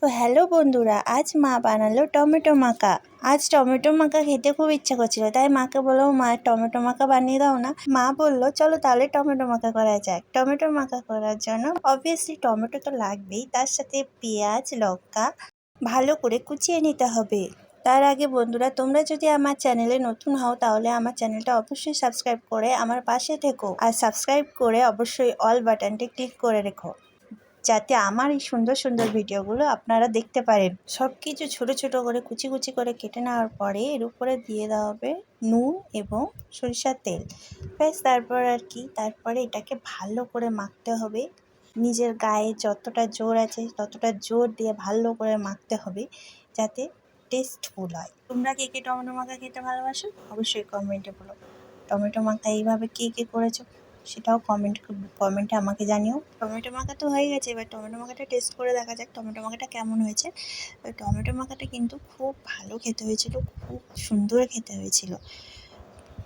তো হ্যালো বন্ধুরা, আজ মা বানালো টমেটো মাখা। আজ টমেটো মাখা খেতে খুব ইচ্ছা করছিল, তাই মাকে বললাম মা টমেটো মাখা বানিয়ে দাও না। মা বললো চলো তাহলে টমেটো মাখা করা যাক। টমেটো মাখা করার জন্য অবভিয়াসলি টমেটো তো লাগবেই, তার সাথে পেঁয়াজ লঙ্কা ভালো করে কুচিয়ে নিতে হবে। তার আগে বন্ধুরা, তোমরা যদি আমার চ্যানেলে নতুন হও তাহলে আমার চ্যানেলটা অবশ্যই সাবস্ক্রাইব করে আমার পাশে থেকো, আর সাবস্ক্রাইব করে অবশ্যই অল বাটনটি ক্লিক করে রেখো, যাতে আমার এই সুন্দর সুন্দর ভিডিওগুলো আপনারা দেখতে পারেন। সব কিছু ছোটো ছোটো করে কুচি কুচি করে কেটে নেওয়ার পরে এর উপরে দিয়ে দেওয়া হবে নুন এবং সরিষার তেল। ব্যাস, তারপরে এটাকে ভালো করে মাখতে হবে। নিজের গায়ে যতটা জোর আছে ততটা জোর দিয়ে ভালো করে মাখতে হবে, যাতে টেস্টফুল হয়। তোমরা কে কে টমেটো মাখা খেতে ভালোবাসো অবশ্যই কমেন্টে বলো। টমেটো মাখা এইভাবে কে করেছো সেটাও কমেন্টে আমাকে জানিও। টমেটো মাখা তো হয়ে গেছে, এবার টমেটো মাখাটা টেস্ট করে দেখা যাক টমেটো মাখাটা কেমন হয়েছে। টমেটো মাখাটা কিন্তু খুব ভালো খেতে হয়েছিল, খুব সুন্দর খেতে হয়েছিল।